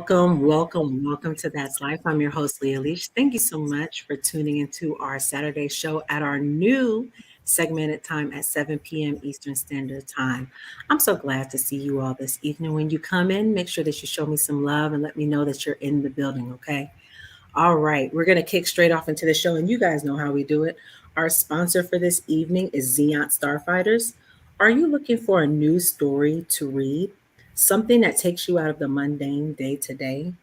Welcome to That's Life. I'm your host, Leah Leach. Thank you so much for tuning into our Saturday show at our new segmented time at 7 p.m. Eastern Standard Time. I'm so glad to see you all this evening. When you come in, make sure that you show me some love and let me know that you're in the building, okay? All right, we're going to kick straight off into the show, and you guys know how we do it. Our sponsor for this evening is Xeon Starfighters. Are you looking for a new story to read? Something that takes you out of the mundane day to day?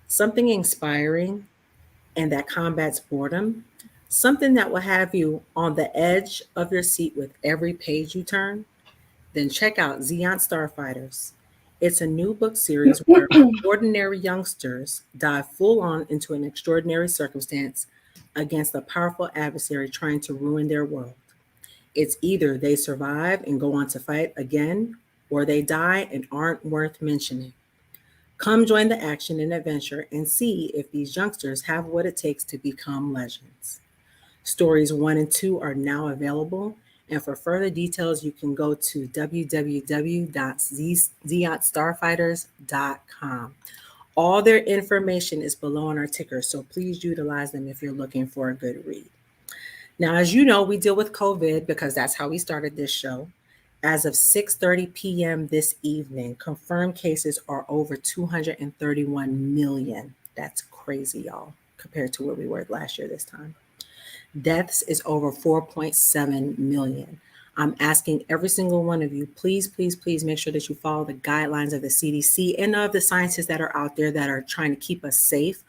Something inspiring and that combats boredom? Something that will have you on the edge of your seat with every page you turn? Then check out Xeon Starfighters. It's a new book series where ordinary youngsters dive full on into an extraordinary circumstance against a powerful adversary trying to ruin their world. It's either they survive and go on to fight again, or they die and aren't worth mentioning. Come join the action and adventure and see if these youngsters have what it takes to become legends. Stories 1 and 2 are now available, and for further details, you can go to www.zeotstarfighters.com. All their information is below on our ticker, so please utilize them if you're looking for a good read. Now, as you know, we deal with COVID because that's how we started this show. As of 6:30 p.m. this evening, confirmed cases are over 231 million. That's crazy, y'all, compared to where we were last year this time. Deaths is over 4.7 million. I'm asking every single one of you, please, please, please make sure that you follow the guidelines of the CDC and of the scientists that are out there that are trying to keep us safe.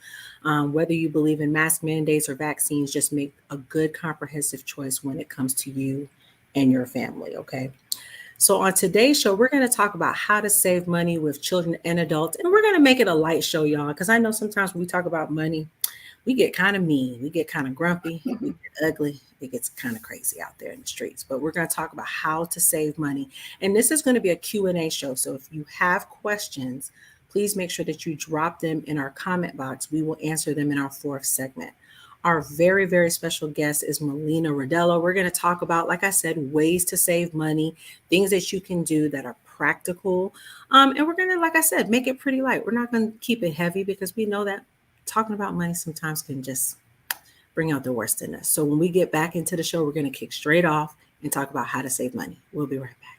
Whether you believe in mask mandates or vaccines, just make a good comprehensive choice when it comes to you and your family, okay? So on today's show, we're going to talk about how to save money with children and adults. And we're going to make it a light show, y'all, because I know sometimes when we talk about money, we get kind of mean, we get kind of grumpy, we get ugly, it gets kind of crazy out there in the streets. But we're going to talk about how to save money. And this is going to be a Q&A show. So if you have questions, please make sure that you drop them in our comment box. We will answer them in our fourth segment. Our very, very special guest is Melina Rodelo. We're going to talk about, like I said, ways to save money, things that you can do that are practical. And we're going to, like I said, make it pretty light. We're not going to keep it heavy because we know that talking about money sometimes can just bring out the worst in us. So when we get back into the show, we're going to kick straight off and talk about how to save money. We'll be right back.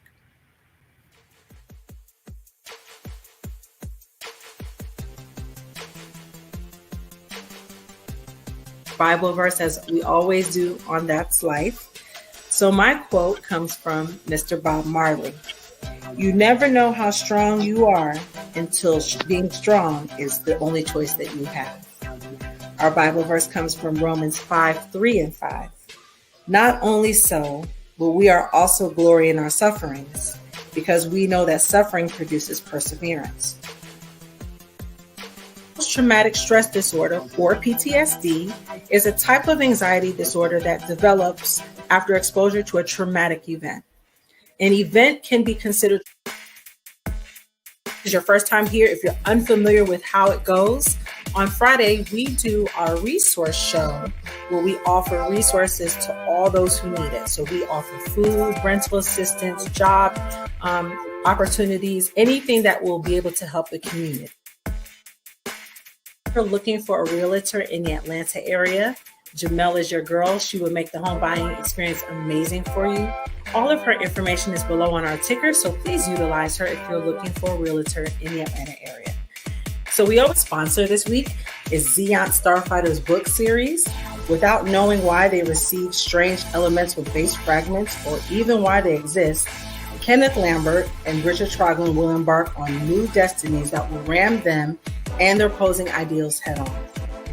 Bible verse, as we always do on That's Life. So my quote comes from Mr. Bob Marley. You never know how strong you are until being strong is the only choice that you have. Our Bible verse comes from Romans 5:3-5. Not only so, but we are also glory in our sufferings, because we know that suffering produces perseverance. Post-traumatic stress disorder, or PTSD, is a type of anxiety disorder that develops after exposure to a traumatic event. An event can be considered is your first time here. If you're unfamiliar with how it goes, on Friday, we do our resource show where we offer resources to all those who need it. So we offer food, rental assistance, job opportunities, anything that will be able to help the community. If you're looking for a realtor in the Atlanta area, Jamel is your girl. She will make the home buying experience amazing for you. All of her information is below on our ticker, so please utilize her if you're looking for a realtor in the Atlanta area. So we always sponsor this week is Xeon Starfighters book series. Without knowing why they receive strange elemental base fragments or even why they exist, Kenneth Lambert and Richard Troglin will embark on new destinies that will ram them and their opposing ideals head on.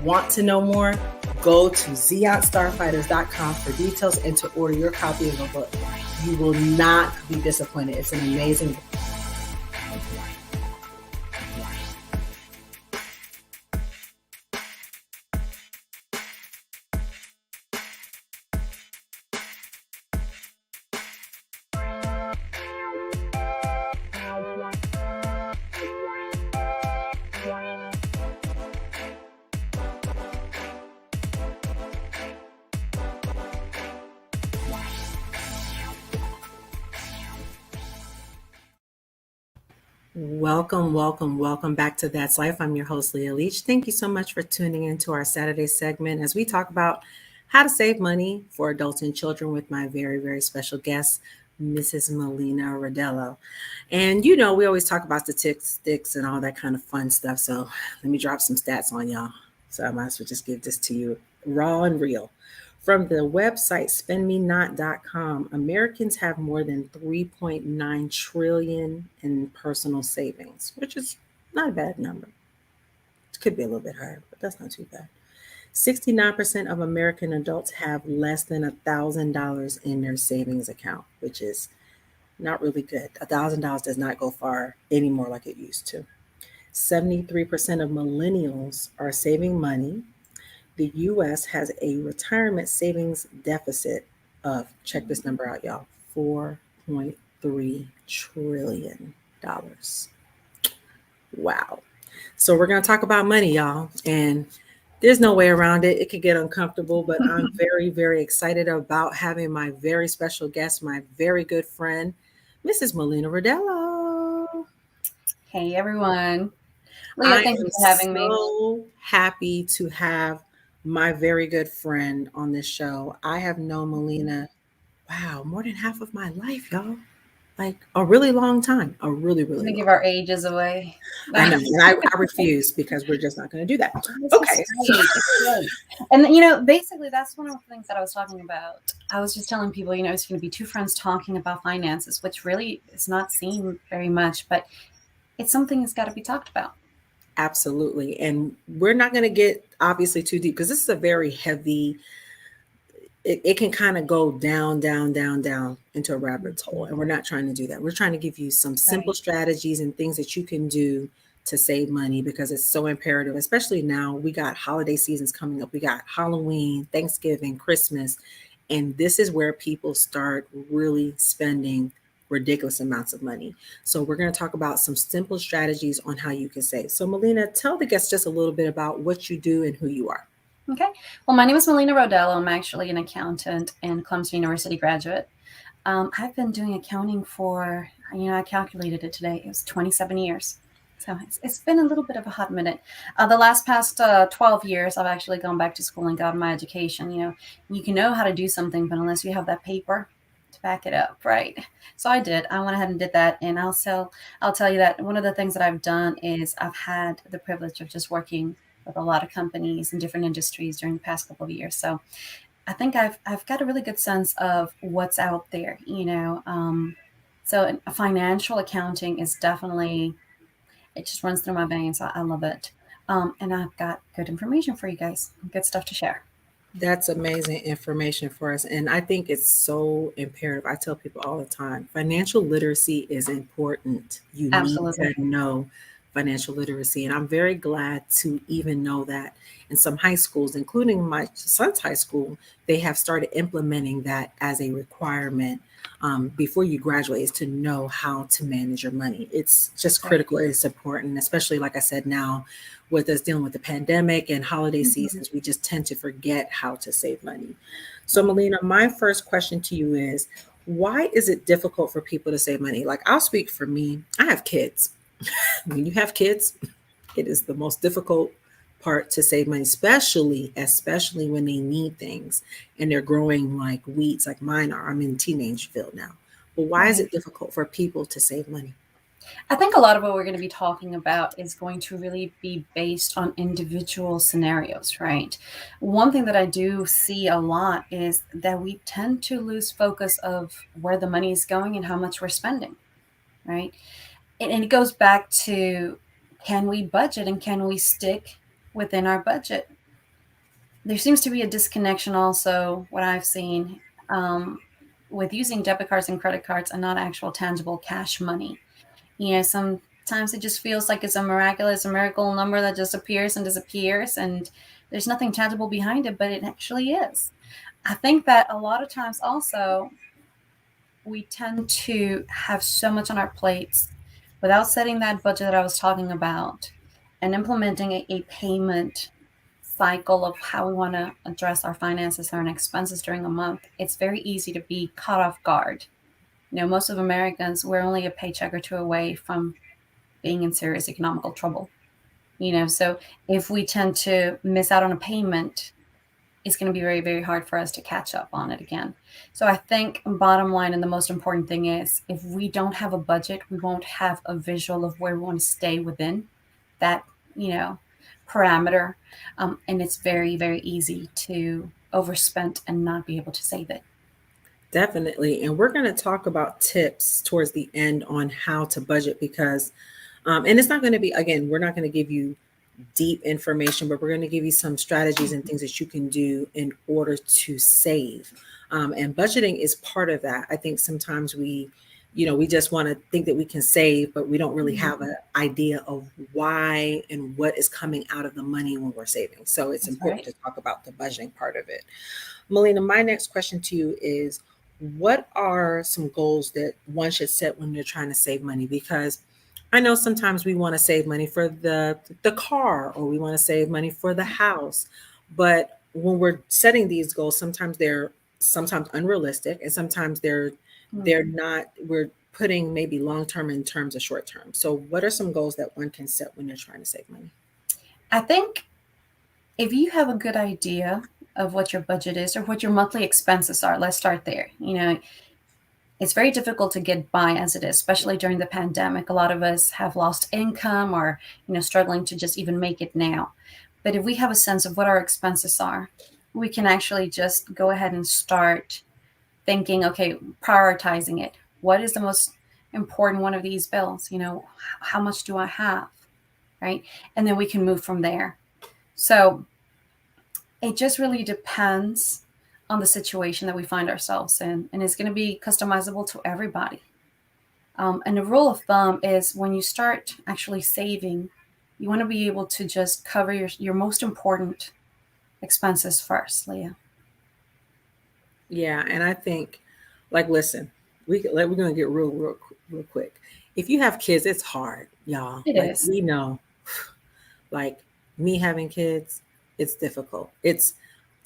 Want to know more? Go to zeotstarfighters.com for details and to order your copy of the book. You will not be disappointed. It's an amazing book. Welcome, welcome, welcome back to That's Life. I'm your host, Leah Leach. Thank you so much for tuning into our Saturday segment as we talk about how to save money for adults and children with my very, very special guest, Mrs. Melina Rodelo. And you know, we always talk about statistics and all that kind of fun stuff. So let me drop some stats on y'all. So I might as well just give this to you raw and real. From the website spendmenot.com, Americans have more than 3.9 trillion in personal savings, which is not a bad number. It could be a little bit higher, but that's not too bad. 69% of American adults have less than $1,000 in their savings account, which is not really good. $1,000 does not go far anymore like it used to. 73% of millennials are saving money. The US has a retirement savings deficit of, check this number out, y'all, $4.3 trillion. Wow. So we're going to talk about money, y'all. And there's no way around it. It could get uncomfortable, but I'm very, very excited about having my very special guest, my very good friend, Mrs. Melina Rodelo. Hey everyone. Leah, I thank you am for having me. so happy to have my very good friend on this show. I have known Melina, wow, more than half of my life, y'all. Like a really long time, a really, I'm really gonna give long. our ages away. I know, This and I refuse because we're just not going to do that. is Okay, great. It's great. And basically that's one of the things that I was talking about. I was just telling people, it's gonna be two friends talking about finances, which really is not seen very much, but it's something that's gotta be talked about. absolutely. And we're not going to get obviously too deep because this is a very heavy, it can kind of go down, down, down, down into a rabbit hole. And we're not trying to do that. We're trying to give you some simple Right. strategies and things that you can do to save money because it's so imperative, especially now. We got holiday seasons coming up. We got Halloween, Thanksgiving, Christmas. And this is where people start really spending ridiculous amounts of money. So we're going to talk about some simple strategies on how you can save. So Melina, tell the guests just a little bit about what you do and who you are. Okay. Well, my name is Melina Rodelo. I'm actually an accountant and Clemson University graduate. I've been doing accounting for, I calculated it today. It was 27 years. So it's been a little bit of a hot minute. The last past 12 years, I've actually gone back to school and gotten my education. You can know how to do something, but unless you have that paper to back it up, right? So I did. I went ahead and did that. And I'll tell you that one of the things that I've done is I've had the privilege of just working with a lot of companies in different industries during the past couple of years. So I think I've got a really good sense of what's out there. So financial accounting is definitely, it just runs through my veins. I love it. And I've got good information for you guys, good stuff to share. That's amazing information for us. And I think it's so imperative. I tell people all the time financial literacy is important. You need to Absolutely. know financial literacy. And I'm very glad to even know that in some high schools, including my son's high school, they have started implementing that as a requirement before you graduate is to know how to manage your money. It's just Right. critical. It's important, especially like I said, now with us dealing with the pandemic and holiday Mhm. seasons, we just tend to forget how to save money. So, Melina, my first question to you is why is it difficult for people to save money? Like, I'll speak for me, I have kids. When you have kids, it is the most difficult part to save money, especially when they need things and they're growing like weeds, like mine are. I'm in teenage field now. But why is Right. it difficult for people to save money? I think a lot of what we're going to be talking about is going to really be based on individual scenarios, right? One thing that I do see a lot is that we tend to lose focus of where the money is going and how much we're spending, right? And it goes back to, can we budget and can we stick within our budget? There seems to be a disconnection also, what I've seen, um, with using debit cards and credit cards and not actual tangible cash money. Sometimes it just feels like it's a miracle number that just appears and disappears, and there's nothing tangible behind it, but it actually is. I think that a lot of times also we tend to have so much on our plates without setting that budget that I was talking about and implementing a payment cycle of how we want to address our finances and our expenses during a month. It's very easy to be caught off guard. Most of Americans, we're only a paycheck or two away from being in serious economical trouble. So if we tend to miss out on a payment, it's going to be very, very hard for us to catch up on it again. So I think bottom line and the most important thing is if we don't have a budget, we won't have a visual of where we want to stay within that, parameter. And it's very, very easy to overspend and not be able to save it. Definitely. And we're going to talk about tips towards the end on how to budget because, and it's not going to be, again, we're not going to give you deep information, but we're going to give you some strategies and things that you can do in order to save. And budgeting is part of that. I think sometimes we just want to think that we can save, but we don't really have an idea of why and what is coming out of the money when we're saving. So it's important to talk about the budgeting part of it. Melina, my next question to you is, what are some goals that one should set when you're trying to save money? Because I know sometimes we want to save money for the car or we want to save money for the house. But when we're setting these goals, sometimes they're unrealistic and sometimes they're not, we're putting maybe long-term in terms of short-term. So what are some goals that one can set when you're trying to save money? I think if you have a good idea of what your budget is or what your monthly expenses are, let's start there. It's very difficult to get by as it is, especially during the pandemic. A lot of us have lost income or, struggling to just even make it now. But if we have a sense of what our expenses are, we can actually just go ahead and start thinking, okay, prioritizing it. What is the most important one of these bills? How much do I have? Right. And then we can move from there. So it just really depends on the situation that we find ourselves in, and it's going to be customizable to everybody. And the rule of thumb is when you start actually saving, you want to be able to just cover your most important expenses first, Leah. Yeah, and I think, listen, we're going to get real quick. If you have kids, it's hard, y'all. It is. We know, like me having kids, it's difficult.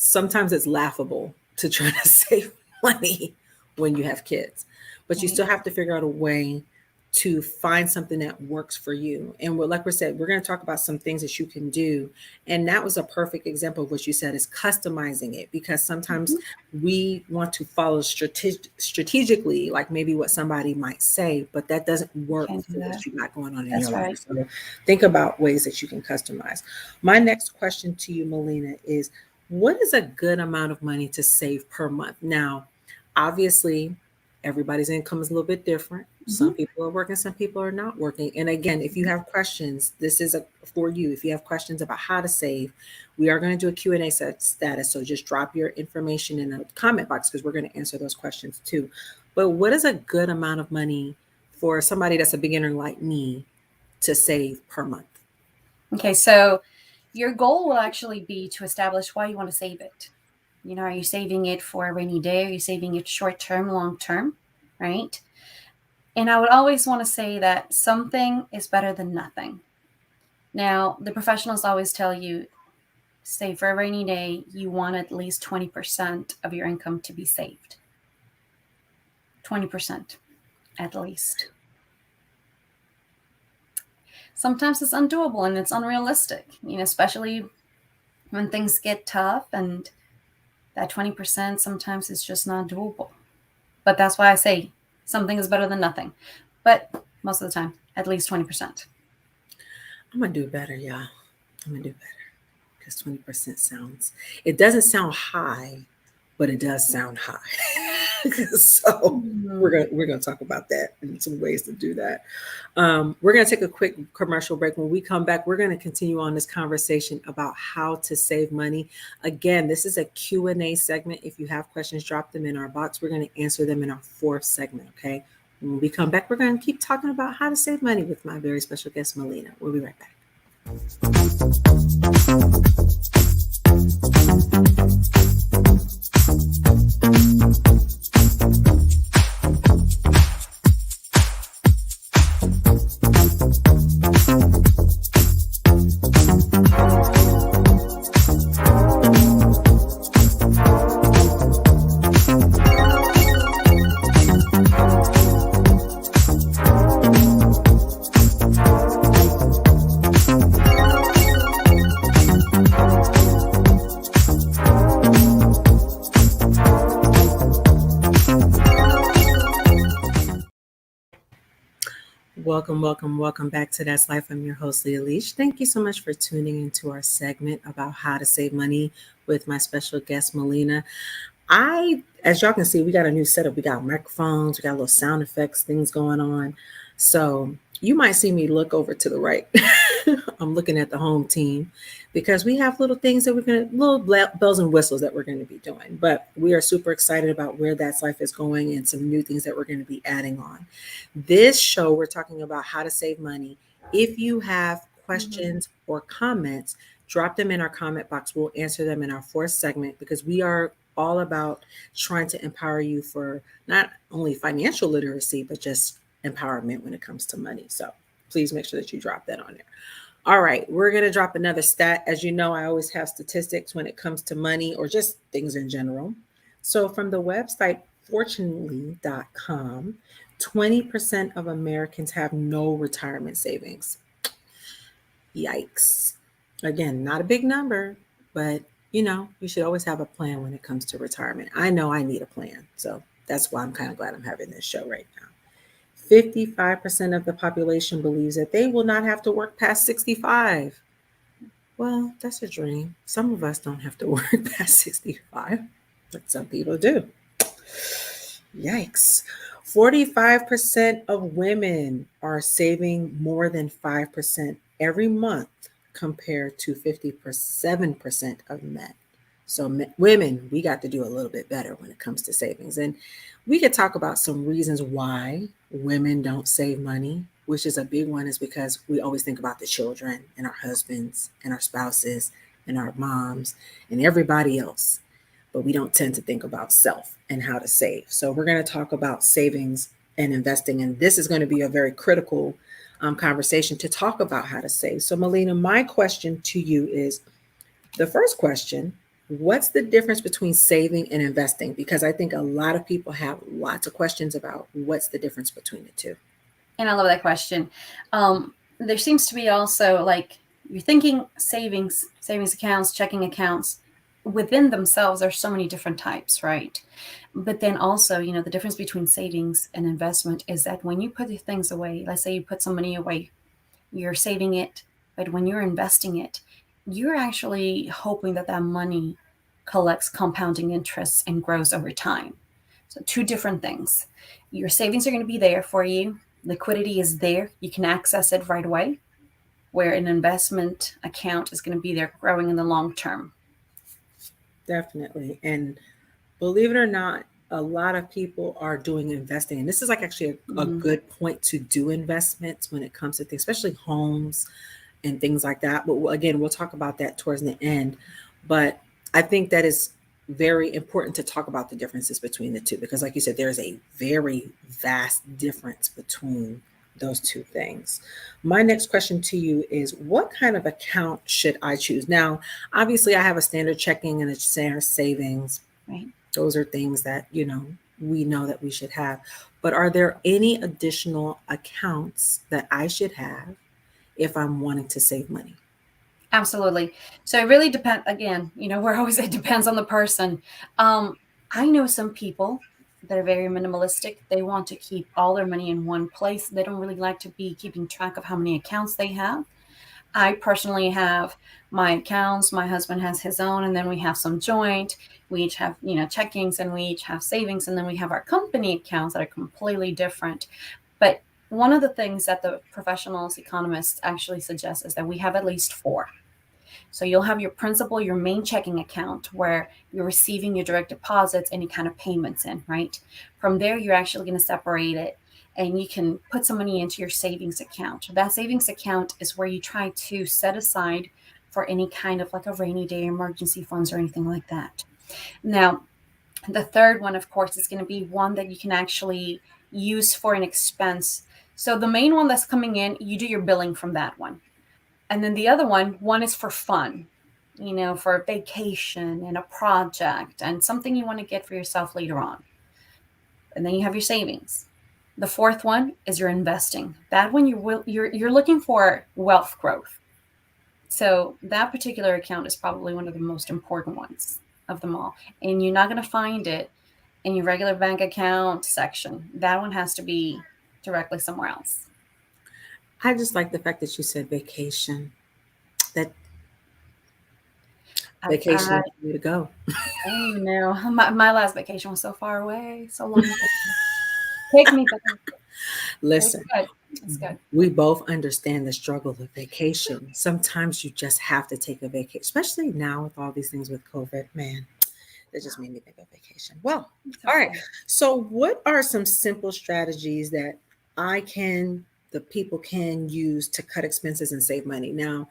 Sometimes it's laughable to try to save money when you have kids, but you still have to figure out a way to find something that works for you. And like we said, we're going to talk about some things that you can do. And that was a perfect example of what you said is customizing it, because sometimes we want to follow strategically, like maybe what somebody might say, but that doesn't work for what you got going on in your life. So think about ways that you can customize. My next question to you, Melina, is what is a good amount of money to save per month? Now, obviously, everybody's income is a little bit different. Some people are working, some people are not working. And again, if you have questions, this is for you. If you have questions about how to save, we are going to do a Q&A status. So just drop your information in the comment box because we're going to answer those questions too. But what is a good amount of money for somebody that's a beginner like me to save per month? Okay, so your goal will actually be to establish why you want to save it. Are you saving it for a rainy day? Are you saving it short-term, long-term, right? And I would always want to say that something is better than nothing. Now, the professionals always tell you, say for a rainy day, you want at least 20% of your income to be saved. 20% at least. Sometimes it's undoable and it's unrealistic, especially when things get tough, and that 20% sometimes is just not doable. But that's why I say something is better than nothing. But most of the time, at least 20%. I'm going to do better, y'all. I'm going to do better. Because 20% it doesn't sound high, but it does sound high. So we're going to talk about that and some ways to do that. We're going to take a quick commercial break. When we come back, we're going to continue on this conversation about how to save money. Again, this is a Q&A segment. If you have questions, drop them in our box. We're going to answer them in our fourth segment, okay? When we come back, we're going to keep talking about how to save money with my very special guest, Melina. We'll be right back. Welcome, welcome, welcome back to That's Life. I'm your host, Leah Leach. Thank you so much for tuning into our segment about how to save money with my special guest, Melina. As y'all can see, we got a new setup. We got microphones, we got little sound effects, things going on. So you might see me look over to the right. I'm looking at the home team because we have little things that little bells and whistles that we're going to be doing. But we are super excited about where That's Life is going and some new things that we're going to be adding on. This show, we're talking about how to save money. If you have Mhm. questions or comments, drop them in our comment box. We'll answer them in our fourth segment because we are all about trying to empower you for not only financial literacy, but just empowerment when it comes to money. So please make sure that you drop that on there. All right, we're going to drop another stat. As you know, I always have statistics when it comes to money or just things in general. So from the website fortunately.com, 20% of Americans have no retirement savings. Yikes. Again, not a big number, but you should always have a plan when it comes to retirement. I know I need a plan. So that's why I'm kind of glad I'm having this show right now. 55% of the population believes that they will not have to work past 65. Well, that's a dream. Some of us don't have to work past 65, but some people do. Yikes. 45% of women are saving more than 5% every month compared to 57% of men. So, women, we got to do a little bit better when it comes to savings. And we could talk about some reasons why women don't save money, which is a big one, is because we always think about the children and our husbands and our spouses and our moms and everybody else, but we don't tend to think about self and how to save. So we're going to talk about savings and investing, and this is going to be a very critical conversation to talk about how to save. So, Melina, my question to you is the first question: what's the difference between saving and investing? Because I think a lot of people have lots of questions about what's the difference between the two. And I love that question. There seems to be also like you're thinking savings accounts, checking accounts within themselves. There's so many different types, right? But then also, the difference between savings and investment is that when you put your things away, let's say you put some money away, you're saving it, but when you're investing it, you're actually hoping that that money collects compounding interests and grows over time. So, two different things. Your savings are going to be there for you, liquidity is there, you can access it right away, where an investment account is going to be there growing in the long term. Definitely. And believe it or not, a lot of people are doing investing. And this is like actually a Mm-hmm. good point to do investments when it comes to things, especially homes and things like that. But again, we'll talk about that towards the end. But I think that is very important to talk about the differences between the two because, like you said, there's a very vast difference between those two things. My next question to you is what kind of account should I choose? Now, obviously, I have a standard checking and a standard savings. Right. Those are things that, we know that we should have. But are there any additional accounts that I should have if I'm wanting to save money? Absolutely. So it really depends. Again, we're always it depends on the person. Um, I know some people that are very minimalistic. They want to keep all their money in one place. They don't really like to be keeping track of how many accounts they have. I personally have my accounts. My husband has his own, and then we have some joint. We each have, checkings, and we each have savings, and then we have our company accounts that are completely different. But one of the things that the professionals, economists actually suggest is that we have at least four. So you'll have your principal, your main checking account where you're receiving your direct deposits, any kind of payments in, right? From there, you're actually going to separate it and you can put some money into your savings account. That savings account is where you try to set aside for any kind of like a rainy day emergency funds or anything like that. Now, the third one, of course, is going to be one that you can actually use for an expense. So the main one that's coming in, you do your billing from that one. And then the other one is for fun, for a vacation and a project and something you want to get for yourself later on. And then you have your savings. The fourth one is your investing. That one you're looking for wealth growth. So that particular account is probably one of the most important ones of them all. And you're not going to find it in your regular bank account section. That one has to be directly somewhere else. I just like the fact that you said vacation. That I vacation is the way to go. I don't even know. My last vacation was so far away, so long ago. Take me back. It was Listen, good. It's good. we both understand the struggle of vacation. Sometimes you just have to take a vacation, especially now with all these things with COVID. Man, that just made me think of vacation. Well, It's all right. okay. So, what are some simple strategies that I can, the people can use to cut expenses and save money? Now,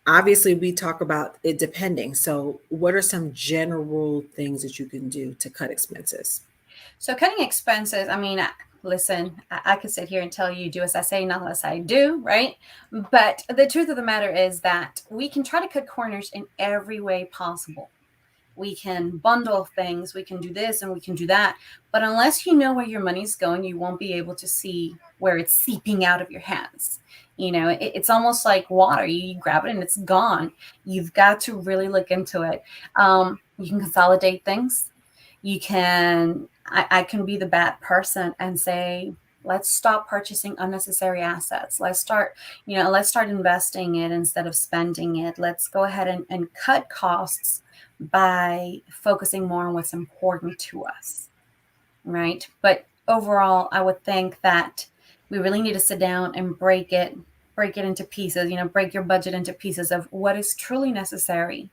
obviously, we talk about it depending. So, what are some general things that you can do to cut expenses? So cutting expenses, I mean, listen, I could sit here and tell you do as I say, not as I do, right? But the truth of the matter is that we can try to cut corners in every way possible. We can bundle things, we can do this and we can do that. But unless you know where your money's going, you won't be able to see where it's seeping out of your hands. It's almost like water. You grab it and it's gone. You've got to really look into it. You can consolidate things. I can be the bad person and say, let's stop purchasing unnecessary assets. Let's start investing it instead of spending it. Let's go ahead and cut costs by focusing more on what's important to us, right? But overall, I would think that we really need to sit down and break it into pieces, break your budget into pieces of what is truly necessary,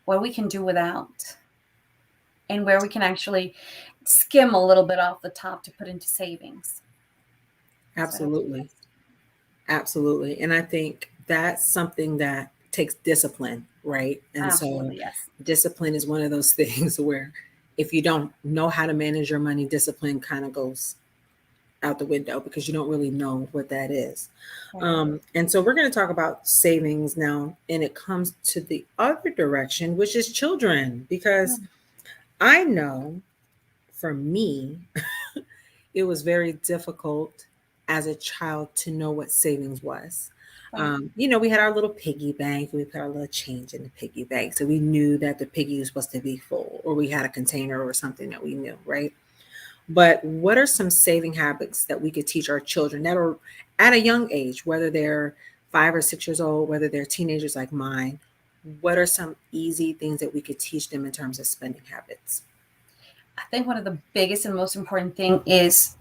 what we can do without, and where we can actually skim a little bit off the top to put into savings. That's what I would Absolutely. suggest. Absolutely. And I think that's something that takes discipline, right? And so, Absolutely, yes. discipline is one of those things where if you don't know how to manage your money, discipline kind of goes out the window because you don't really know what that is. Right. And so we're going to talk about savings now, and it comes to the other direction, which is children, because Mm, I know for me, it was very difficult as a child to know what savings was. right. We had our little piggy bank, we put our little change in the piggy bank. So we knew that the piggy was supposed to be full, or we had a container or something that we knew, right? But what are some saving habits that we could teach our children that are at a young age, whether they're 5 or 6 years old, whether they're teenagers like mine? What are some easy things that we could teach them in terms of spending habits? I think one of the biggest and most important thing is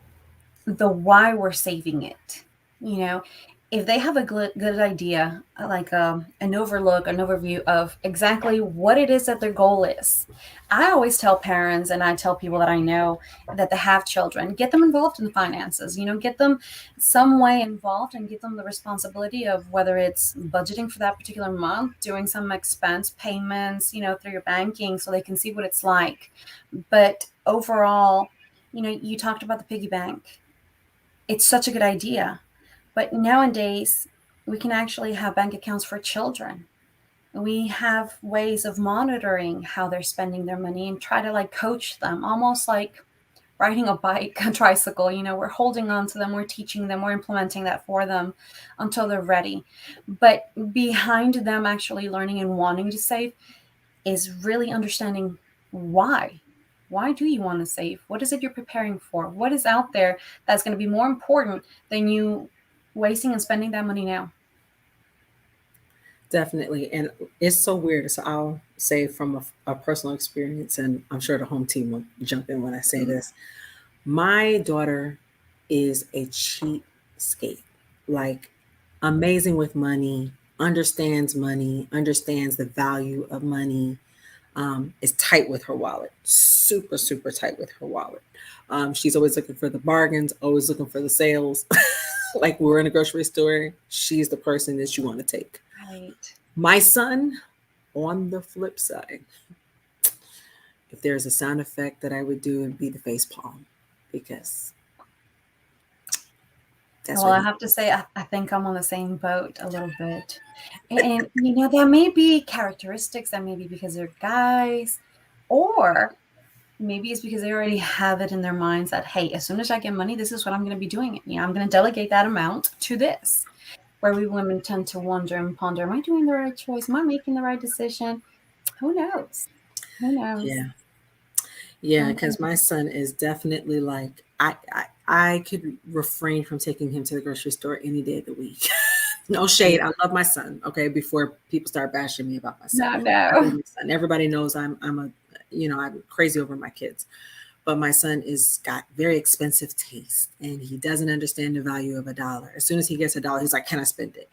the why we're saving it. You know, if they have a good idea, like an overview of exactly what it is that their goal is. I always tell parents and I tell people that I know that they have children, get them involved in the finances, get them some way involved and give them the responsibility of whether it's budgeting for that particular month, doing some expense payments, through your banking so they can see what it's like. But overall, you talked about the piggy bank. It's such a good idea. But nowadays, we can actually have bank accounts for children. We have ways of monitoring how they're spending their money and try to like coach them, almost like riding a bike, a tricycle. We're holding on to them, we're teaching them, we're implementing that for them until they're ready. But behind them actually learning and wanting to save is really understanding why. Why do you want to save? What is it you're preparing for? What is out there that's going to be more important than you wasting and spending that money now? Definitely. And it's so weird. So I'll say from a personal experience, and I'm sure the home team will jump in when I say Mhm. this. My daughter is a cheapskate, like amazing with money, understands the value of money, is tight with her wallet, super, super tight with her wallet. She's always looking for the bargains, always looking for the sales. Like we're in a grocery store, she's the person that you want to take. Right. My son, on the flip side, if there's a sound effect that I would do, it'd be the face palm because that's Well, what I he have to does. say, I think I'm on the same boat a little bit. And, there may be characteristics that may be because they're guys, or maybe it's because they already have it in their minds that, hey, as soon as I get money, this is what I'm going to be doing. I'm going to delegate that amount to this. Where we women tend to wonder and ponder, am I doing the right choice? Am I making the right decision? Who knows? Who knows? Yeah. Yeah, Sometimes because my son is definitely like I. I could refrain from taking him to the grocery store any day of the week. No Yeah. shade. I love my son. Okay, before people start bashing me about my son, No, I love no. my son. Everybody knows I'm a I'm crazy over my kids, but my son is got very expensive taste, and he doesn't understand the value of a dollar. As soon as he gets a dollar, he's like, "Can I spend it?"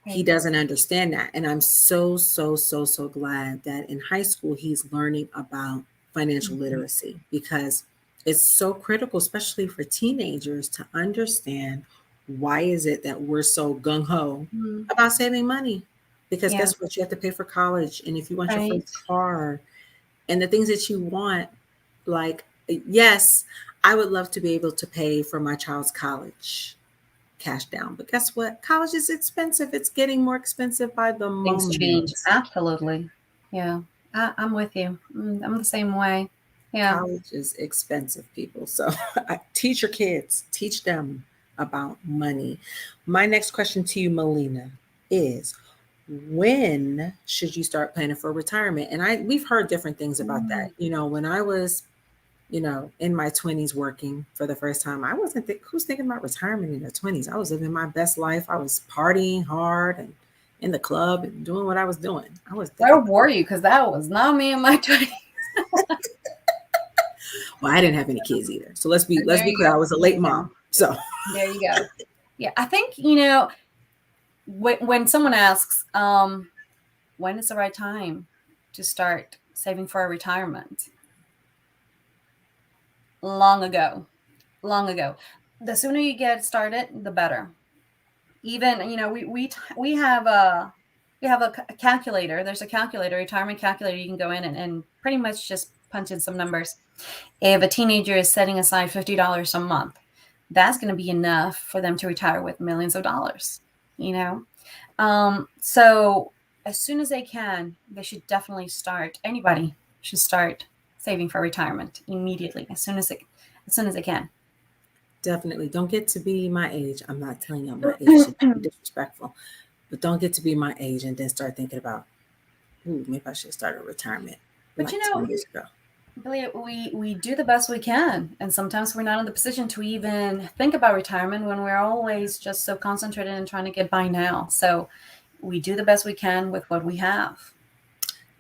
He Right. doesn't understand that. And I'm so, so, so, so glad that in high school he's learning about financial Mhm. literacy because it's so critical, especially for teenagers, to understand why is it that we're so gung ho Mhm. about saving money. Because Yeah. guess what? You have to pay for college. And if you want your Right. first car and the things that you want, like, yes, I would love to be able to pay for my child's college cash down. But guess what? College is expensive. It's getting more expensive by the Things moment. change. Absolutely. Yeah. I'm with you. I'm the same way. Yeah. College is expensive, people. So teach your kids, teach them about money. My next question to you, Melina, is when should you start planning for retirement? And we've heard different things about that. Mm. When I was in my 20s working for the first time, I wasn't who's thinking about retirement in their 20s. I was living my best life. I was partying hard and in the club and doing what I was doing. I was Where thinking, were you? Because that was not me in my 20s. well, I didn't have any kids either. So let's There be you clear. I go. was a There late you go. mom. So There you go. Yeah. I think, when someone asks, when is the right time to start saving for a retirement? Long ago. Long ago. The sooner you get started, the better. Even we have a calculator. There's a calculator, retirement calculator. You can go in and pretty much just punch in some numbers. If a teenager is setting aside $50 a month, that's going to be enough for them to retire with millions of dollars. You know, so as soon as they can, they should definitely start. Anybody should start saving for retirement immediately, as soon as they can. definitely don't get to be my age. I'm not telling you my age to be disrespectful, but don't get to be my age and then start thinking about, ooh, maybe I should start a retirement But like 10 years ago. Billy, we do the best we can, and sometimes we're not in the position to even think about retirement when we're always just so concentrated in trying to get by now. So we do the best we can with what we have.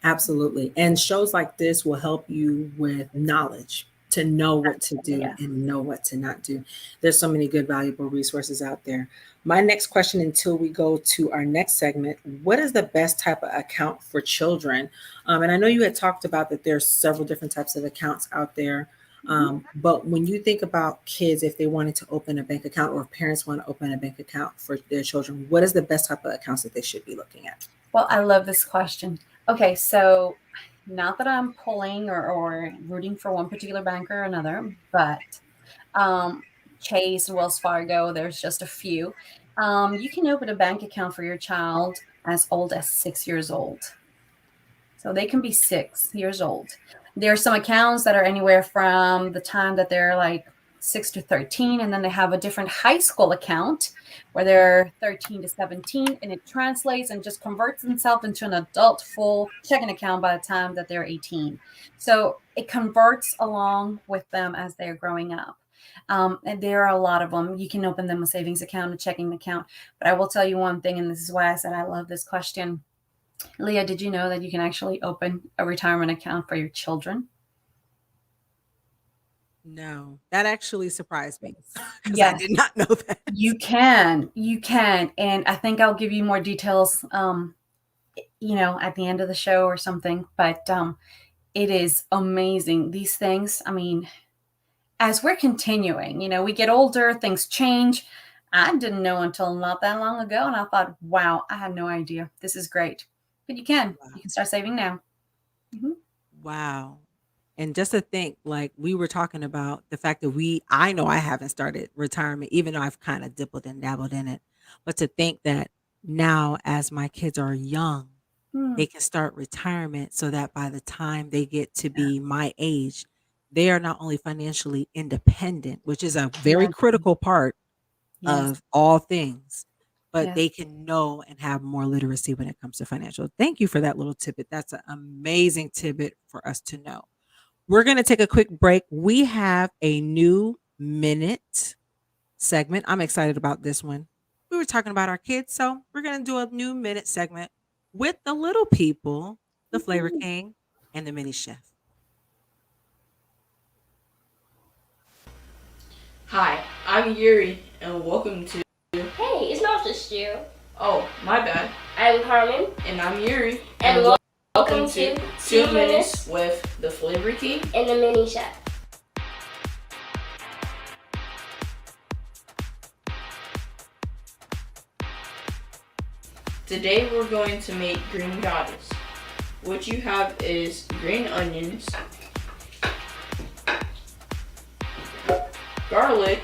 Absolutely. And shows like this will help you with knowledge to know what to do Yeah. and know what to not do. There's so many good, valuable resources out there. My next question, until we go to our next segment, what is the best type of account for children? And I know you had talked about that there's several different types of accounts out there. Mhm. But when you think about kids, if they wanted to open a bank account or if parents want to open a bank account for their children, what is the best type of accounts that they should be looking at? Well, I love this question. Okay, so not that I'm pulling or rooting for one particular bank or another, but um, Chase, Wells Fargo, there's just a few. You can open a bank account for your child as old as 6 years old. So they can be 6 years old. There are some accounts that are anywhere from the time that they're like 6 to 13, and then they have a different high school account where they're 13 to 17, and it translates and just converts itself into an adult full checking account by the time that they're 18. So it converts along with them as they're growing up. And there are a lot of them. You can open them a savings account, a checking account. But I will tell you one thing, and this is why I said I love this question. Leah, did you know that you can actually open a retirement account for your children? No, that actually surprised me because I Yes, did not know that. you can. You can. And I think I'll give you more details, at the end of the show or something. But it is amazing. These things, I mean, as we're continuing, we get older, things change. I didn't know until not that long ago. And I thought, wow, I had no idea. This is great. But you can. Wow. You can start saving now. Hmm. Wow. And just to think, like we were talking about the fact that I know I haven't started retirement, even though I've kind of dibbled and dabbled in it. But to think that now, as my kids are young, Hmm. they can start retirement so that by the time they get to be my age, they are not only financially independent, which is a very Yes. critical part Yes. of all things, but Yes. they can know and have more literacy when it comes to financial. Thank you for that little tidbit. That's an amazing tidbit for us to know. We're going to take a quick break. We have a new minute segment. I'm excited about this one. We were talking about our kids, so we're going to do a new minute segment with the little people, the Flavor King, and the mini chef. Hi, I'm Yuri, and welcome to. Hey, it's not just you. Oh, my bad. I'm Carmen. And I'm Yuri. And welcome to 2 Minutes with the Flavor King and the Mini Chef. Today we're going to make green goddess. What you have is green onions, garlic,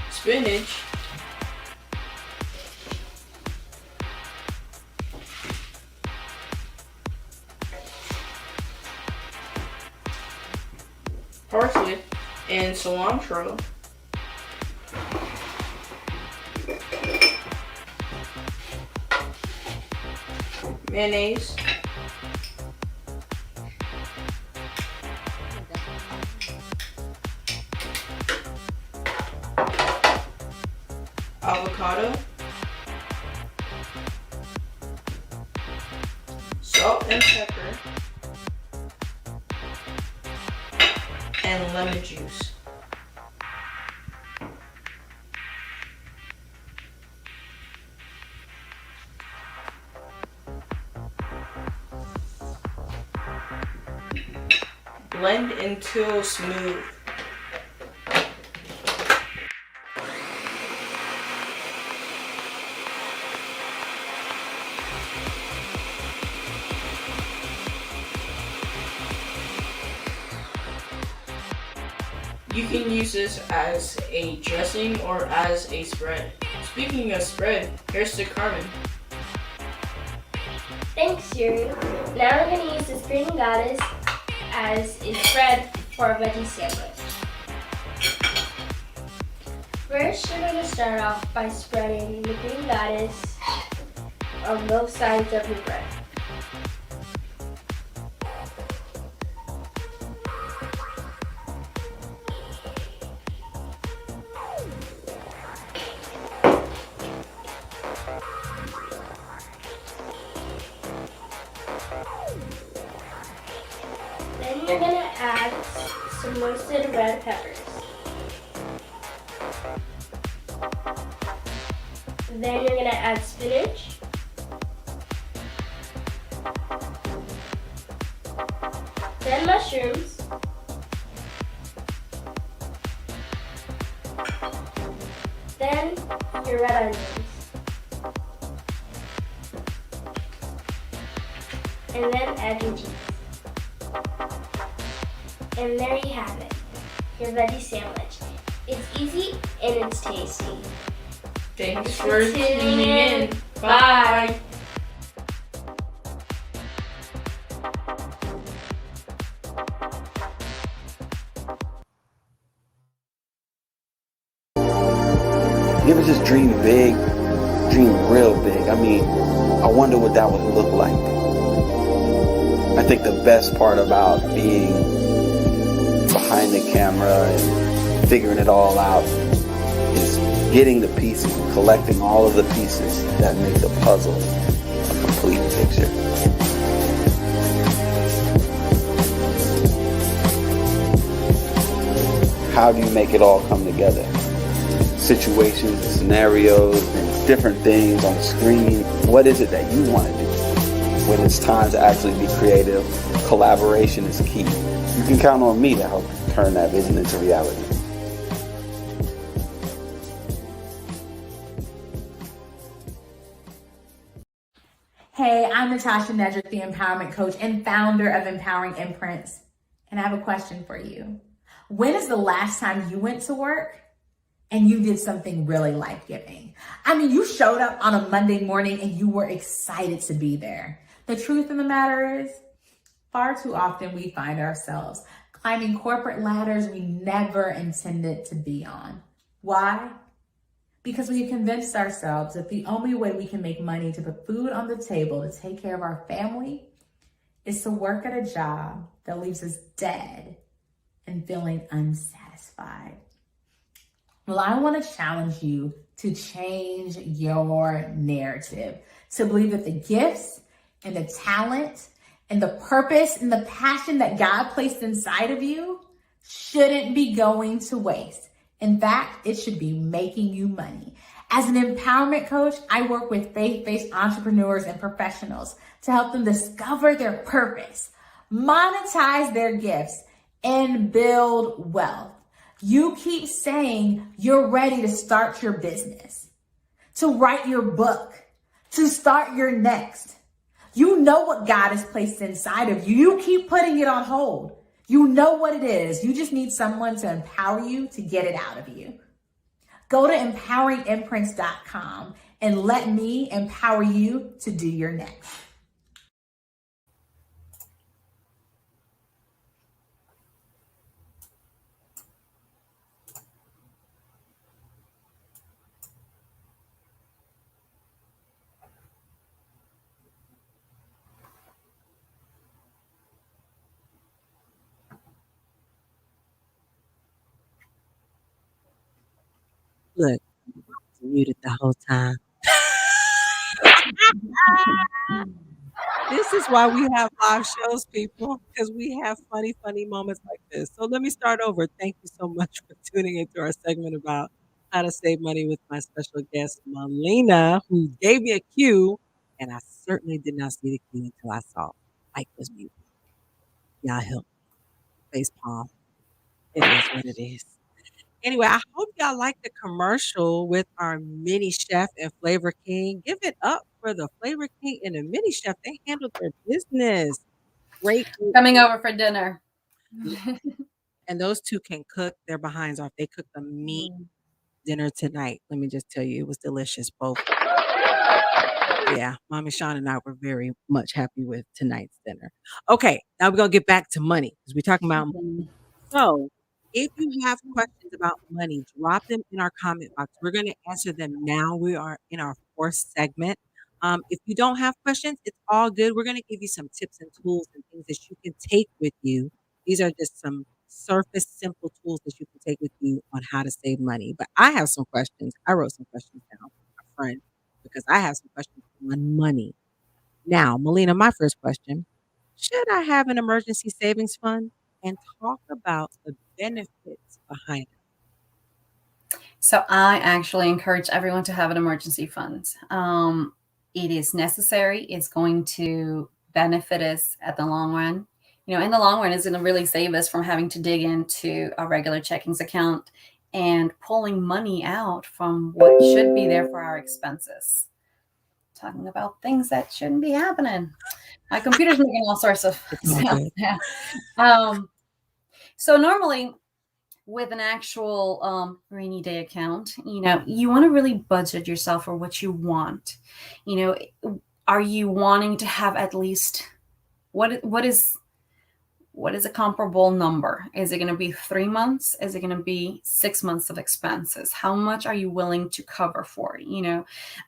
spinach, parsley, and cilantro. Mayonnaise, avocado, salt and pepper, and lemon juice. Blend until smooth. You can use this as a dressing or as a spread. Speaking of spread, here's to Carmen. Thanks, Yuri. Now we're going to use this green goddess as a spread for a veggie sandwich. First, you're going to start off by spreading the green goddess on both sides of your bread. Then you're going to add some roasted red peppers. Then you're going to add spinach. Then mushrooms. Then your red onions. And then add your cheese. And there you have it, your veggie sandwich. It's easy and it's tasty. Thanks for tuning in. Bye. You ever just dream big, dream real big? I mean, I wonder what that would look like. I think the best part about being behind the camera and figuring it all out is getting the pieces, collecting all of the pieces that make the puzzle a complete picture. How do you make it all come together? Situations, scenarios, and different things on the screen. What is it that you want to do? When it's time to actually be creative, collaboration is key. You can count on me to help turn that vision into reality. Hey, I'm Natasha Nedrick, the empowerment coach and founder of Empowering Imprints. And I have a question for you. When is the last time you went to work and you did something really life-giving? I mean, you showed up on a Monday morning and you were excited to be there. The truth of the matter is, far too often we find ourselves climbing corporate ladders we never intended to be on. Why? Because we've convinced ourselves that the only way we can make money to put food on the table to take care of our family is to work at a job that leaves us dead and feeling unsatisfied. Well, I want to challenge you to change your narrative, to believe that the gifts and the talent and the purpose and the passion that God placed inside of you shouldn't be going to waste. In fact, it should be making you money. As an empowerment coach, I work with faith-based entrepreneurs and professionals to help them discover their purpose, monetize their gifts, and build wealth. You keep saying you're ready to start your business, to write your book, to start your next. You know what God has placed inside of you. You keep putting it on hold. You know what it is. You just need someone to empower you to get it out of you. Go to empoweringimprints.com and let me empower you to do your next. Look, muted the whole time. This is why we have live shows, people, because we have funny, funny moments like this. So let me start over. Thank you so much for tuning into our segment about how to save money with my special guest, Melina, who gave me a cue, and I certainly did not see the cue until I saw Mike was muted. Y'all help me. Face palm. It is what it is. Anyway, I hope y'all like the commercial with our mini chef and Flavor King. Give it up for the Flavor King and the mini chef. They handled their business. Great. Coming over for dinner. And those two can cook their behinds off. They cooked the meat dinner tonight. Let me just tell you, it was delicious. Both. Yeah, Mommy Sean and I were very much happy with tonight's dinner. Okay, now we're going to get back to money because we're talking about money. So, if you have questions about money, drop them in our comment box. We're going to answer them now. We are in our fourth segment. If you don't have questions, it's all good. We're going to give you some tips and tools and things that you can take with you. These are just some surface simple tools that you can take with you on how to save money. But I have some questions. I wrote some questions down from a friend because I have some questions on money. Now, Melina, my first question, should I have an emergency savings fund? And talk about the benefits behind it. So I actually encourage everyone to have an emergency fund. It is necessary. It's going to benefit us at the long run. You know, in the long run, it's going to really save us from having to dig into a regular checkings account and pulling money out from what should be there for our expenses. Talking about things that shouldn't be happening. My computer's making all sorts of sounds now. So normally with an actual rainy day account, you know, you want to really budget yourself for what you want. You know, are you wanting to have at least what is a comparable number? Is it going to be 3 months? Is it going to be 6 months of expenses? How much are you willing to cover for? You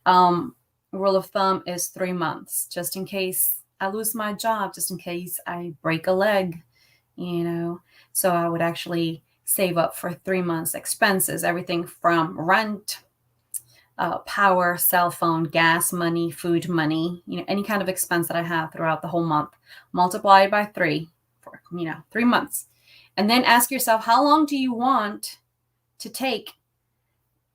know, rule of thumb is 3 months, just in case I lose my job, just in case I break a leg, you know. So I would actually save up for 3 months expenses, everything from rent, power, cell phone, gas money, food money, you know, any kind of expense that I have throughout the whole month, multiply it by 3 for, you know, 3 months. And then ask yourself, how long do you want to take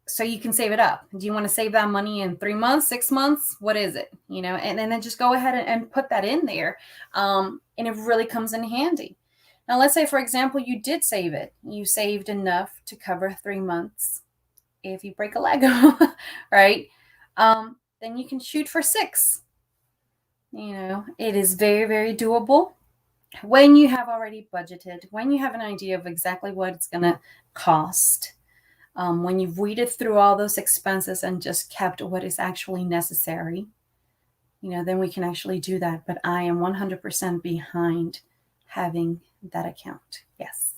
so you can save it up? Do you want to save that money in 3 months, 6 months? What is it? You know, and then just go ahead and put that in there. And it really comes in handy. Now, let's say, for example, you did save it. You saved enough to cover 3 months. If you break a leg, right? Then you can shoot for 6. You know, it is very, very doable when you have already budgeted, when you have an idea of exactly what it's going to cost. When you've weeded through all those expenses and just kept what is actually necessary, you know, then we can actually do that. But I am 100% behind having that account. Yes.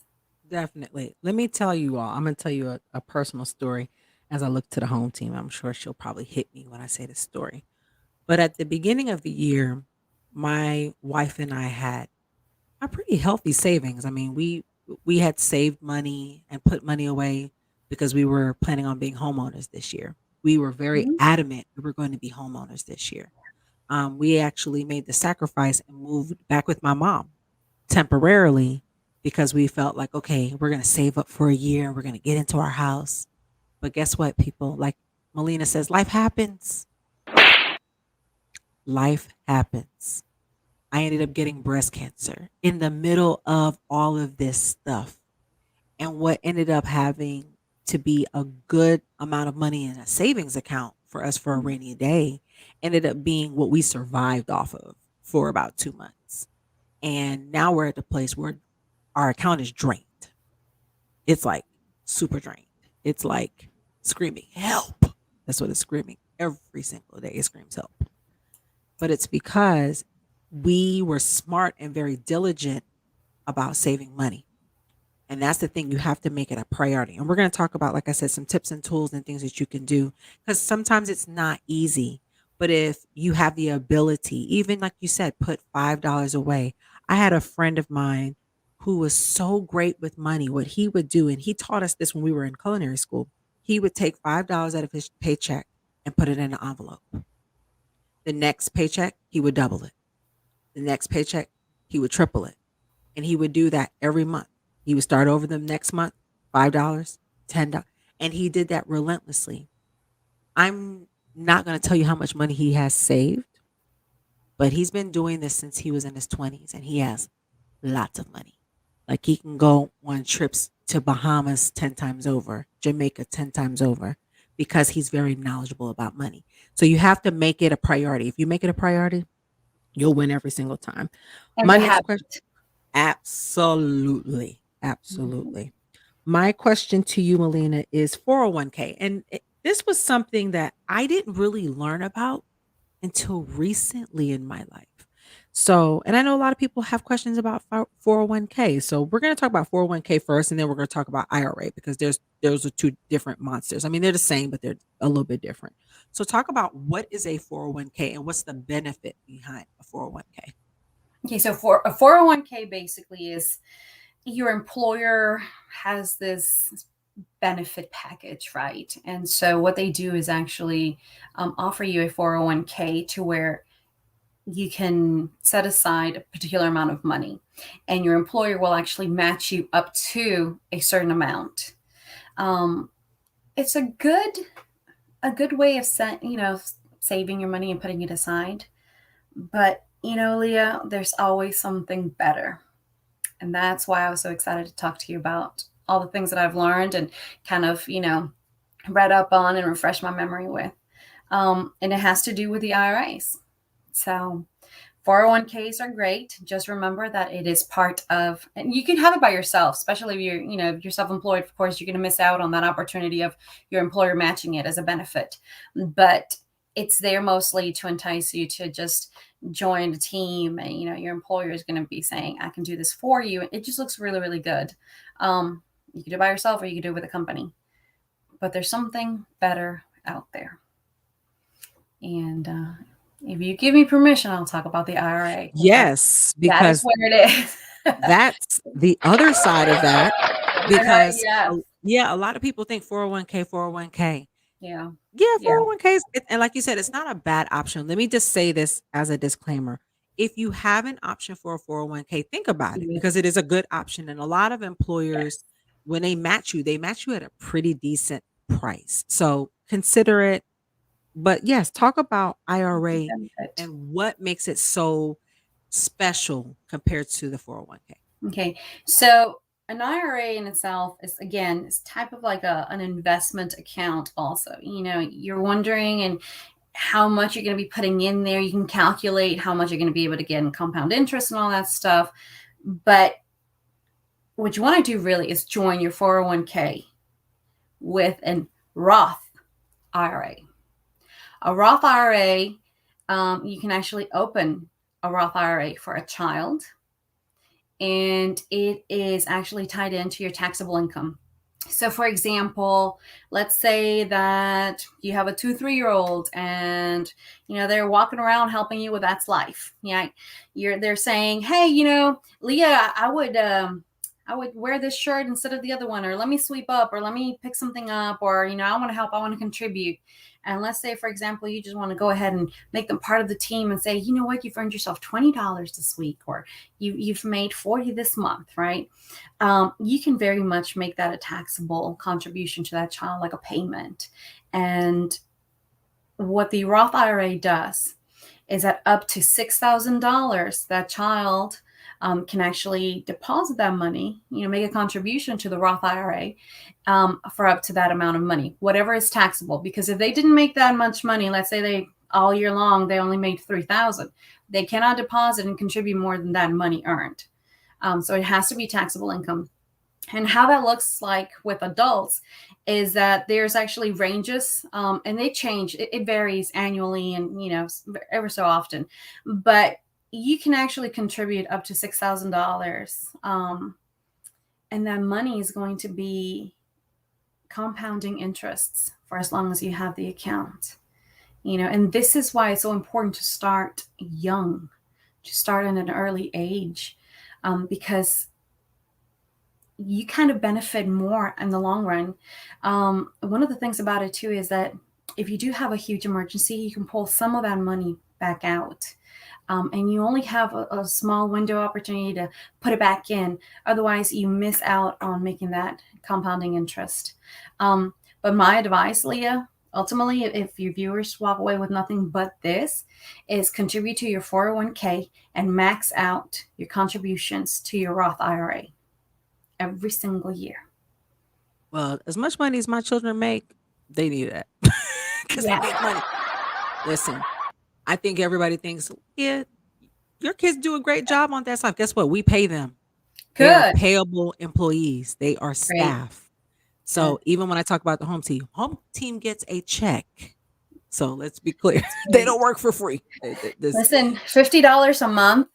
Definitely. Let me tell you all, I'm going to tell you a personal story as I look to the home team. I'm sure she'll probably hit me when I say this story. But at the beginning of the year, my wife and I had a pretty healthy savings. I mean, we had saved money and put money away because we were planning on being homeowners this year. We were very Mhm. adamant we were going to be homeowners this year. We actually made the sacrifice and moved back with my mom temporarily because we felt like, okay, we're going to save up for a year and we're going to get into our house. But guess what, people? Like Melina says, life happens. Life happens. I ended up getting breast cancer in the middle of all of this stuff. And what ended up having to be a good amount of money in a savings account for us for a rainy day ended up being what we survived off of for about 2 months. And now we're at the place where our account is drained. It's like super drained. It's like screaming, help. That's what it's screaming every single day. It screams help. But it's because we were smart and very diligent about saving money. And that's the thing, you have to make it a priority. And we're going to talk about, like I said, some tips and tools and things that you can do because sometimes it's not easy. But if you have the ability, even like you said, put $5 away. I had a friend of mine who was so great with money. What he would do, and he taught us this when we were in culinary school, he would take $5 out of his paycheck and put it in an envelope. The next paycheck, he would double it. The next paycheck, he would triple it. And he would do that every month. He would start over the next month, $5, $10. And he did that relentlessly. I'm not going to tell you how much money he has saved, but he's been doing this since he was in his 20s and he has lots of money. Like he can go on trips to Bahamas 10 times over, Jamaica 10 times over because he's very knowledgeable about money. So you have to make it a priority. If you make it a priority, you'll win every single time. And My the next habit. question. Absolutely. Mhm. Absolutely. My question to you, Melina, is 401k. And this was something that I didn't really learn about until recently in my life. So, and I know a lot of people have questions about 401k. So, we're going to talk about 401k first, and then we're going to talk about IRA because those are two different monsters. I mean, they're the same, but they're a little bit different. So, talk about what is a 401k and what's the benefit behind a 401k. Okay, so for a 401k basically is your employer has this benefit package, right? And so what they do is actually offer you a 401k to where you can set aside a particular amount of money and your employer will actually match you up to a certain amount. Um, it's a good way of saving your money and putting it aside. But Leah, there's always something better. And that's why I was so excited to talk to you about all the things that I've learned and kind of, read up on and refresh my memory with. And it has to do with the IRAs. So 401ks are great. Just remember that it is part of, and you can have it by yourself, especially if if you're self-employed, of course, you're going to miss out on that opportunity of your employer matching it as a benefit. But it's there mostly to entice you to just join the team. And, your employer is going to be saying, I can do this for you. It just looks really, really good. You can do it by yourself or you can do it with a company. But there's something better out there. And if you give me permission, I'll talk about the IRA. Yes, That is because where it is. that's the other side of that because Yes. yeah, a lot of people think 401k, 401k. Yeah. Yeah, Yeah. 401ks, and like you said, it's not a bad option. Let me just say this as a disclaimer. If you have an option for a 401k, think about it Yeah. because it is a good option. And a lot of Yes. employers, when they match you at a pretty decent price. So consider it. But yes, talk about It's a IRA benefit. and what makes it so special compared to the 401k. Okay. So an IRA in itself is again, it's type of like an investment account also. You're wondering and how much you're going to be putting in there. You can calculate how much you're going to be able to get in compound interest and all that stuff. But what you want to do really is join your 401k with an Roth IRA. A Roth IRA, you can actually open a Roth IRA for a child, and it is actually tied into your taxable income. So, for example, let's say that you have a 2, 3-year-old, and they're walking around helping you with that's life. Yeah, they're saying, "Hey, Leah, I would wear this shirt instead of the other one, or let me sweep up, or let me pick something up, or I want to help, I want to contribute." And let's say, for example, you just want to go ahead and make them part of the team and say, "You know what, you've earned yourself $20 this week, or you've made 40 this month," right? You can very much make that a taxable contribution to that child, like a payment. And what the Roth IRA does is that up to $6,000, that child can actually deposit that money, make a contribution to the Roth IRA for up to that amount of money, whatever is taxable. Because if they didn't make that much money, let's say they all year long, they only made $3,000, they cannot deposit and contribute more than that money earned. So it has to be taxable income. And how that looks like with adults is that there's actually ranges, and they change. It varies annually and, ever so often. But you can actually contribute up to $6,000. And that money is going to be compounding interests for as long as you have the account. And this is why it's so important to start young, to start at an early age, because you kind of benefit more in the long run. One of the things about it too is that if you do have a huge emergency, you can pull some of that money back out. And you only have a small window opportunity to put it back in. Otherwise, you miss out on making that compounding interest. But my advice, Leah, ultimately, if your viewers walk away with nothing but this, is contribute to your 401k and max out your contributions to your Roth IRA every single year. Well, as much money as my children make, they need that because they make money. Listen, I think everybody thinks, yeah, your kids do a great job on that stuff. Guess what? We pay them. Good. They are payable employees. They are staff. So even when I talk about the home team gets a check. So let's be clear. They don't work for free. Listen, $50 a month,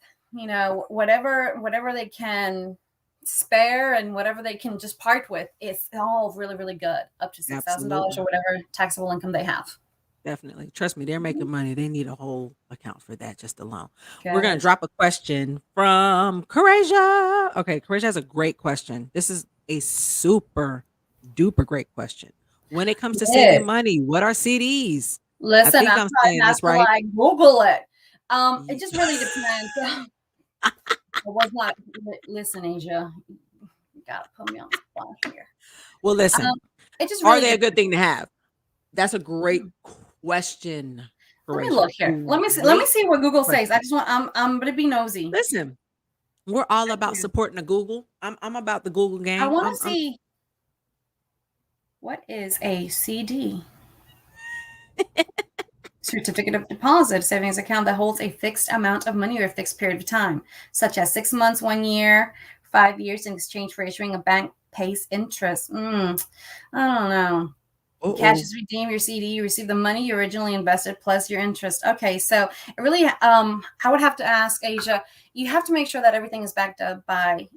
whatever they can spare and whatever they can just part with, it's all really, really good. Up to $6,000 or whatever taxable income they have. Definitely. Trust me, they're making money. They need a whole account for that just alone. We're going to drop a question from Courasia. Okay, Courasia has a great question. This is a super duper great question. When it comes to saving money, what are CDs? Listen, I'm saying this right. I Google it. It just really depends. It was not. Listen, Asia, you gotta put me on the spot here. Well, listen. It just really are they a good thing to have? That's a great question. Let me look here. Let me see what Google says. I just want. I'm gonna be nosy. Listen, we're all about supporting the Google. I'm about the Google game. I want to see. What is a CD? Certificate of deposit, savings account that holds a fixed amount of money or a fixed period of time, such as 6 months, 1 year, 5 years, in exchange for issuing a bank pays interest. I don't know. Cash is redeemed, your CD, you receive the money you originally invested plus your interest. Okay, so it really, I would have to ask Asia, you have to make sure that everything is backed up by,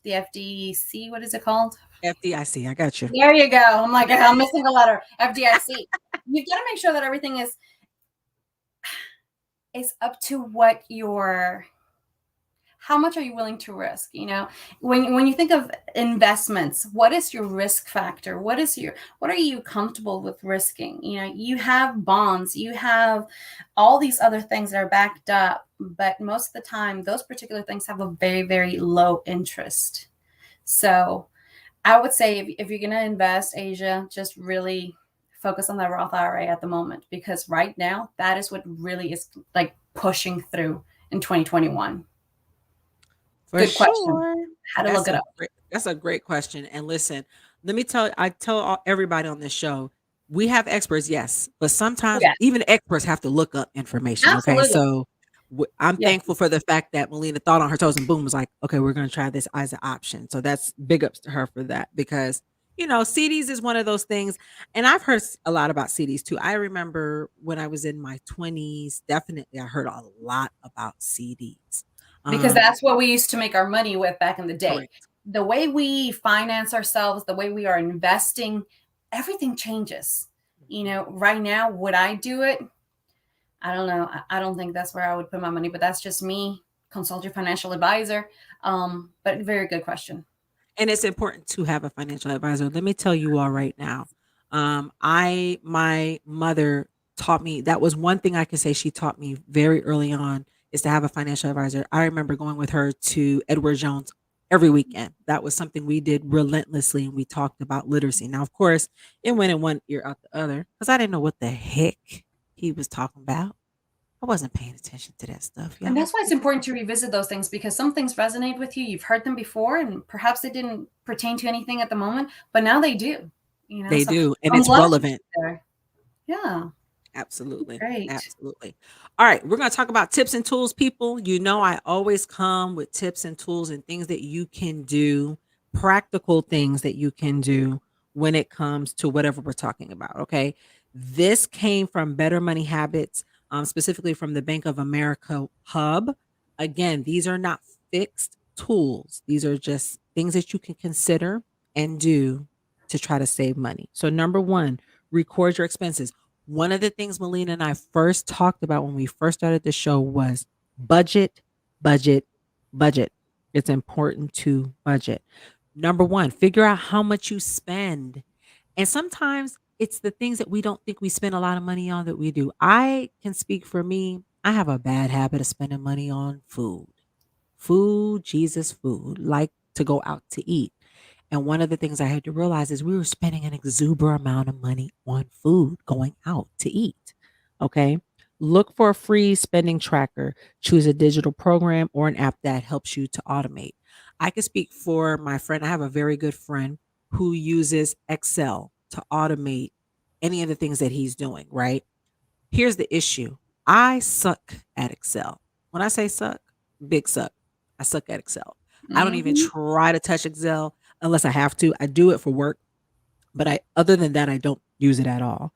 the FDIC. What is it called? FDIC. I got you. There you go. I'm like, I'm missing a letter. FDIC. You've got to make sure that everything is up to what how much are you willing to risk? When you think of investments, what is your risk factor? What are you comfortable with risking? You have bonds, you have all these other things that are backed up, but most of the time, those particular things have a very, very low interest. So I would say if you're going to invest, Asia, just really focus on that Roth IRA at the moment, because right now, that is what really is like pushing through in 2021. Good question. How to look it up. That's a great question. And listen, let me I tell everybody on this show, we have experts, yes, but sometimes even experts have to look up information. Absolutely. Okay, so I'm thankful for the fact that Melina thought on her toes and boom was like, okay, we're going to try this as an option. So that's big ups to her for that, because CDs is one of those things. And I've heard a lot about CDs too. I remember when I was in my 20s, definitely I heard a lot about CDs. Because that's what we used to make our money with back in the day. the way we finance ourselves, the way we are investing, everything changes. Right now, would I do it? I don't know. I don't think that's where I would put my money, but that's just me. Consult your financial advisor. But very good question. And it's important to have a financial advisor. Let me tell you all right now. My mother taught me, that was one thing I can say she taught me very early on, is to have a financial advisor. I remember going with her to Edward Jones every weekend. That was something we did relentlessly, and we talked about literacy. Now, of course, it went in one ear out the other because I didn't know what the heck he was talking about. I wasn't paying attention to that stuff, And y'all. that's why it's important to revisit those things, because some things resonate with you. You've heard them before, and perhaps they didn't pertain to anything at the moment, but now they do. They So do, and I'm it's glad you relevant. there. Yeah, Absolutely. great. Absolutely. All right. We're going to talk about tips and tools, people. I always come with tips and tools and things that you can do, practical things that you can do when it comes to whatever we're talking about. Okay. This came from Better Money Habits, specifically from the Bank of America hub. Again, these are not fixed tools, these are just things that you can consider and do to try to save money. So, number one, record your expenses. One of the things Melina and I first talked about when we first started the show was budget, budget, budget. It's important to budget. Number one, figure out how much you spend. And sometimes it's the things that we don't think we spend a lot of money on that we do. I can speak for me. I have a bad habit of spending money on food. Food, Jesus, food, like to go out to eat. And one of the things I had to realize is we were spending an exuberant amount of money on food going out to eat. Okay. Look for a free spending tracker. Choose a digital program or an app that helps you to automate. I can speak for my friend. I have a very good friend who uses Excel to automate any of the things that he's doing, right? Here's the issue. I suck at Excel. When I say suck, big suck. I suck at Excel. I don't even Hmm. try to touch Excel unless I have to. I do it for work, but other than that, I don't use it at all.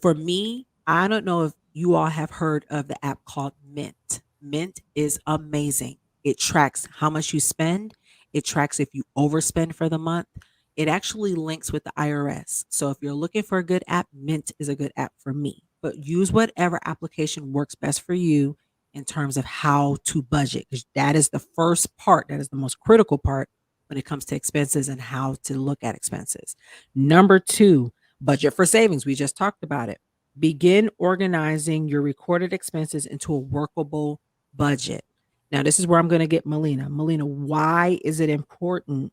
For me, I don't know if you all have heard of the app called Mint. Mint is amazing. It tracks how much you spend. It tracks if you overspend for the month. It actually links with the IRS. So if you're looking for a good app, Mint is a good app for me. But use whatever application works best for you in terms of how to budget, because that is the first part, that is the most critical part when it comes to expenses and how to look at expenses. Number two, budget for savings. We just talked about it. Begin organizing your recorded expenses into a workable budget. Now, this is where I'm going to get Melina. Melina, why is it important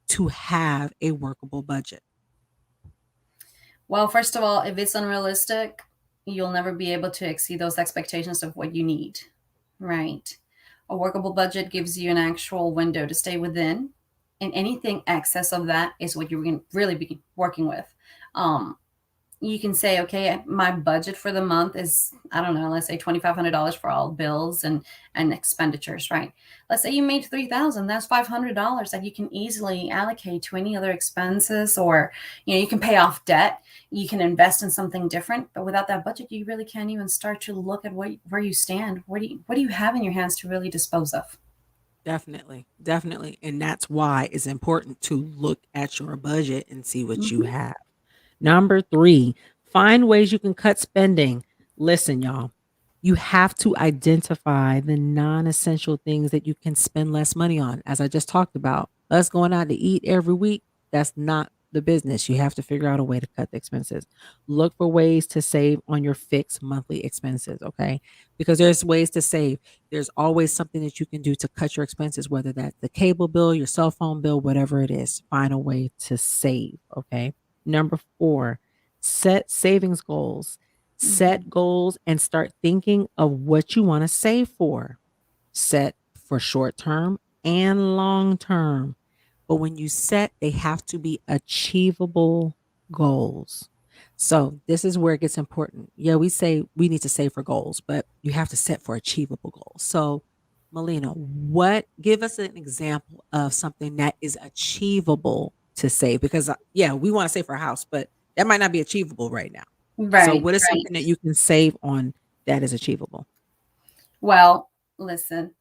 to have a workable budget? Well, first of all, if it's unrealistic, you'll never be able to exceed those expectations of what you need, right? A workable budget gives you an actual window to stay within, and anything excess of that is what you're going to really be working with. Um, you can say, okay, my budget for the month is, I don't know, let's say $2,500 for all bills and expenditures, right? Let's say you made 3,000. That's $500 that you can easily allocate to any other expenses, or you can pay off debt. You can invest in something different. But without that budget, you really can't even start to look at where you stand. What do you have in your hands to really dispose of? Definitely, definitely. And that's why it's important to look at your budget and see what you Mhm. have. Number three, find ways you can cut spending. Listen, y'all, you have to identify the non essential things that you can spend less money on. As I just talked about, us going out to eat every week, that's not the business. You have to figure out a way to cut the expenses. Look for ways to save on your fixed monthly expenses, okay? Because there's ways to save. There's always something that you can do to cut your expenses, whether that's the cable bill, your cell phone bill, whatever it is. Find a way to save, okay? Number four, set savings goals. Set Mhm. goals and start thinking of what you want to save for. Set for short term and long term. But when you set, they have to be achievable goals. So this is where it gets important. Yeah, we say we need to save for goals, but you have to set for achievable goals. So, Melina, give us an example of something that is achievable to save? Because yeah, we want to save for a house, but that might not be achievable right now. So, Right, what is something that right. you can save on that is achievable? Well, listen,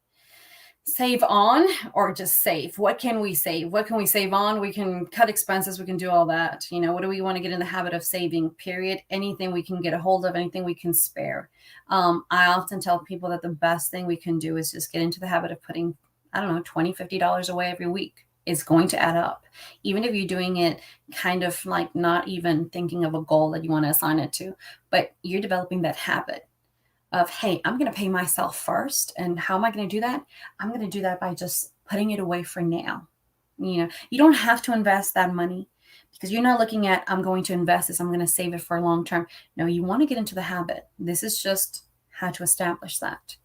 Save on or just save? What can we save? What can we save on? We can cut expenses. We can do all that. What do we want to get in the habit of saving? Period. Anything we can get a hold of, anything we can spare. I often tell people that the best thing we can do is just get into the habit of putting, I don't know, $20, $50 away every week. It's going to add up. Even if you're doing it kind of like not even thinking of a goal that you want to assign it to, but you're developing that habit of, hey, I'm going to pay myself first. And how am I going to do that? I'm going to do that by just putting it away for now. You don't have to invest that money because you're not looking at, I'm going to invest this, I'm going to save it for long term. No, you want to get into the habit. This is just how to establish that.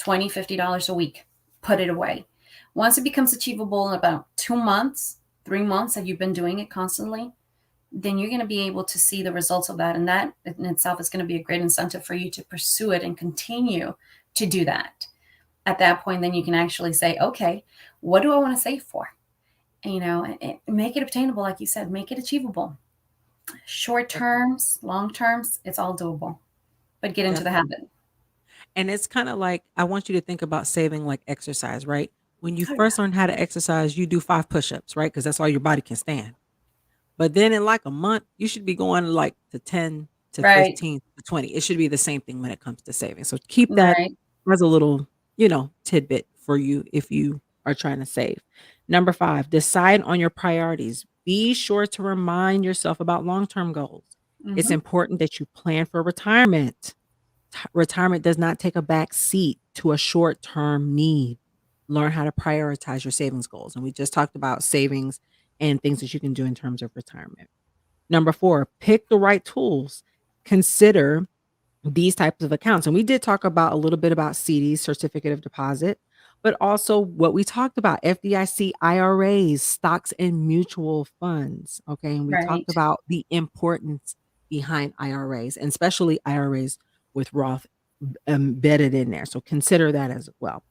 $20, $50 a week, put it away. Once it becomes achievable in about 2 months, 3 months that you've been doing it constantly, then you're going to be able to see the results of that. And that in itself is going to be a great incentive for you to pursue it and continue to do that. At that point, then you can actually say, okay, what do I want to save for? And, make it obtainable. Like you said, make it achievable. Short terms, long terms, it's all doable, but get into the habit. And it's kind of like, I want you to think about saving like exercise, right? When you Oh, first learn how to exercise, you do 5 push-ups, right? Because that's all your body can stand. But then in like a month, you should be going like to 10 to right, 15 to 20. It should be the same thing when it comes to saving. So keep that right. as a little, tidbit for you if you are trying to save. Number 5, decide on your priorities. Be sure to remind yourself about long-term goals. It's Mm-hmm. important that you plan for retirement. Retirement does not take a back seat to a short-term need. Learn how to prioritize your savings goals. And we just talked about savings and things that you can do in terms of retirement. Number 4, pick the right tools. Consider these types of accounts. And we did talk about a little bit about CDs, certificate of deposit, but also what we talked about, FDIC, IRAs, stocks and mutual funds. Okay. And we talked Right. about the importance behind IRAs, and especially IRAs with Roth embedded in there. So consider that as well.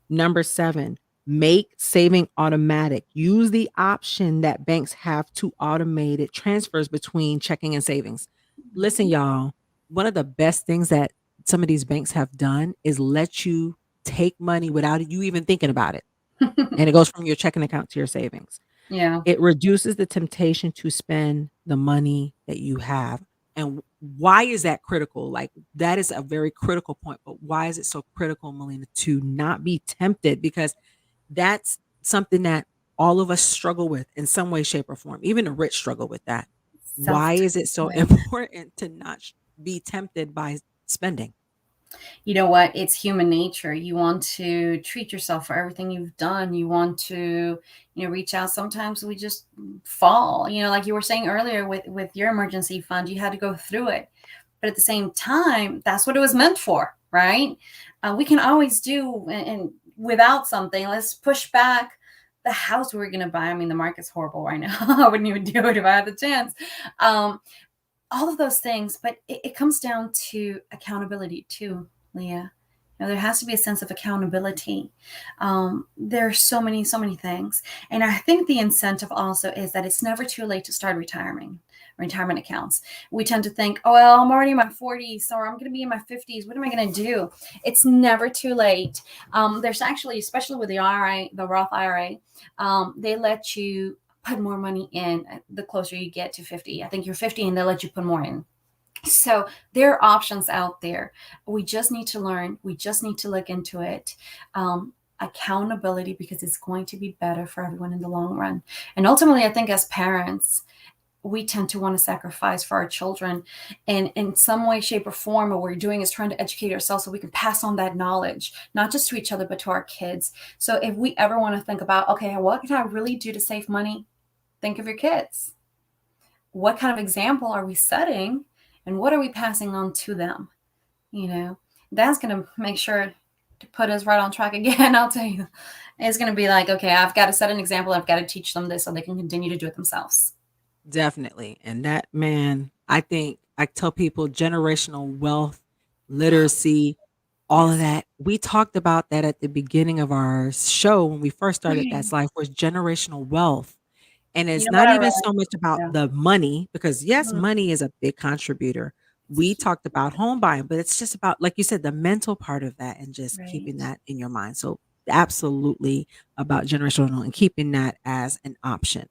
Number 7, make saving automatic. Use the option that banks have to automated transfers between checking and savings. Listen, y'all, one of the best things that some of these banks have done is let you take money without you even thinking about it. And it goes from your checking account to your savings. Yeah. It reduces the temptation to spend the money that you have. And why is that critical? Like, that is a very critical point. But why is it so critical, Melina, to not be tempted? Because that's something that all of us struggle with in some way, shape, or form. Even the rich struggle with that. Why is it so Self-discipline. important to not be tempted by spending? You know what? It's human nature. You want to treat yourself for everything you've done. You want to, reach out. Sometimes we just fall, like you were saying earlier with your emergency fund, you had to go through it. But at the same time, that's what it was meant for, right? We can always do, and without something, let's push back the house we're going to buy. I mean, the market's horrible right now. I wouldn't even do it if I had the chance. All of those things, but it comes down to accountability too, Leah. There has to be a sense of accountability. There are so many things. And I think the incentive also is that it's never too late to start retirement accounts. We tend to think, oh, well, I'm already in my 40s, or I'm going to be in my 50s. What am I going to do? It's never too late. There's actually, especially with the IRA, the Roth IRA, they let you put more money in the closer you get to 50. I think you're 50 and they'll let you put more in. So there are options out there. We just need to learn. We just need to look into it. Accountability, because it's going to be better for everyone in the long run. And ultimately, I think as parents, we tend to want to sacrifice for our children. And in some way, shape, or form, what we're doing is trying to educate ourselves so we can pass on that knowledge, not just to each other, but to our kids. So if we ever want to think about, okay, what can I really do to save money? Think of your kids. What kind of example are we setting? And what are we passing on to them? That's going to make sure to put us right on track again. I'll tell you, it's going to be like, okay, I've got to set an example. I've got to teach them this so they can continue to do it themselves. Definitely. And that, man, I think I tell people generational wealth, literacy, all of that. We talked about that at the beginning of our show when we first started That's Life, was generational wealth. And You it's know what not I even realized? so much about Yeah. the money, because yes, Mhm. money is a big contributor. We talked about home buying, but it's just about, like you said, the mental part of that and just keeping Right. that in your mind. So absolutely about generational and keeping that as an option.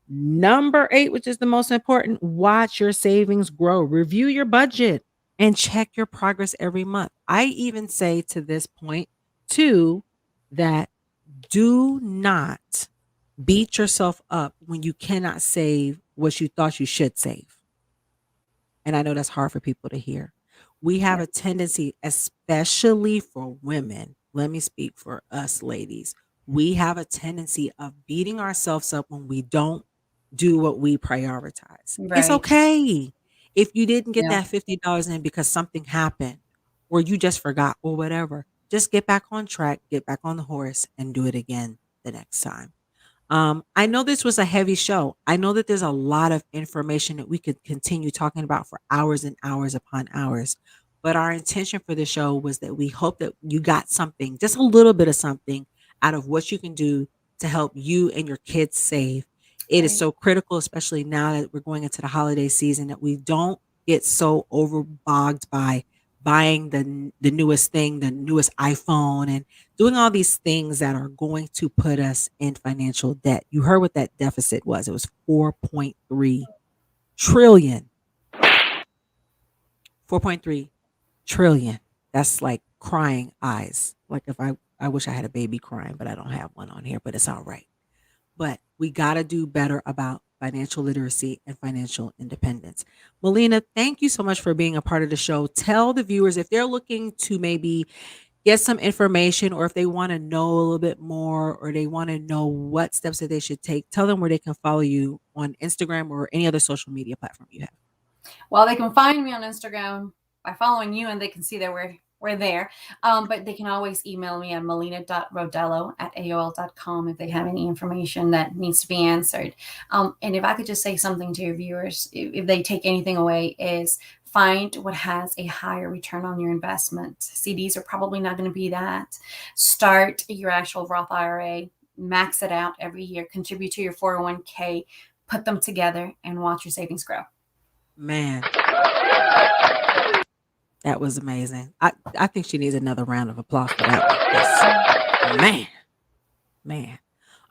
Number 8, which is the most important, watch your savings grow. Review your budget and check your progress every month. I even say to this point too that do not beat yourself up when you cannot save what you thought you should save. And I know that's hard for people to hear. We have a tendency, especially for women, let me speak for us ladies. We have a tendency of beating ourselves up when we don't do what we prioritize. It's Right. okay if you didn't get Yeah. that $50 in because something happened or you just forgot or whatever. Just get back on track, get back on the horse, and do it again the next time. I know this was a heavy show. I know that there's a lot of information that we could continue talking about for hours and hours upon hours. But our intention for the show was that we hope that you got something, just a little bit of something out of what you can do to help you and your kids save. It is Right. so critical, especially now that we're going into the holiday season, that we don't get so overbogged by buying the newest thing, the newest iPhone, and doing all these things that are going to put us in financial debt. You heard what that deficit was. It was 4.3 trillion. 4.3 trillion. That's like crying eyes. Like if I wish I had a baby crying, but I don't have one on here, but it's all right. But we got to do better about financial literacy and financial independence. Melina, thank you so much for being a part of the show. Tell the viewers if they're looking to maybe get some information or if they want to know a little bit more or they want to know what steps that they should take, tell them where they can follow you on Instagram or any other social media platform you have. Well, they can find me on Instagram by following you, and they can see that we're there. But they can always email me at melina.rodelo@aol.com if they have any information that needs to be answered. And if I could just say something to your viewers, if they take anything away, is find what has a higher return on your investment. CDs are probably not going to be that. Start your actual Roth IRA, max it out every year, contribute to your 401k, put them together, and watch your savings grow. Man, that was amazing. I think she needs another round of applause for that one. Yes. Man.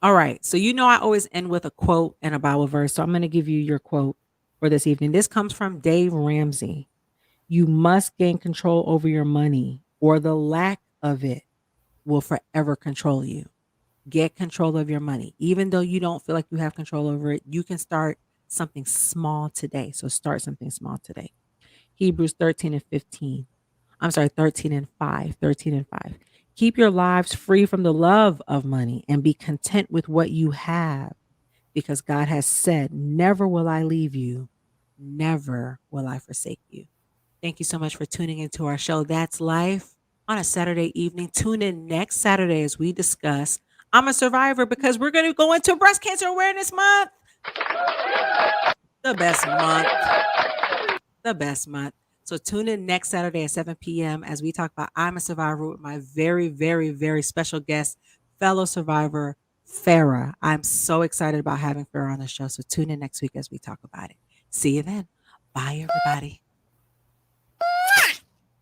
All right. So I always end with a quote and a Bible verse. So I'm going to give you your quote for this evening. This comes from Dave Ramsey. You must gain control over your money, or the lack of it will forever control you. Get control of your money. Even though you don't feel like you have control over it, you can start something small today. So start something small today. Hebrews 13 and 15. I'm sorry, 13 and 5. 13 and 5. Keep your lives free from the love of money and be content with what you have, because God has said, never will I leave you, never will I forsake you. Thank you so much for tuning into our show, That's Life, on a Saturday evening. Tune in next Saturday as we discuss I'm a Survivor, because we're going to go into Breast Cancer Awareness Month. The best month. The best month. So tune in next Saturday at 7 p.m. as we talk about I'm a Survivor with my very, very, very special guest, fellow survivor, Farah. I'm so excited about having Farah on the show. So tune in next week as we talk about it. See you then. Bye, everybody.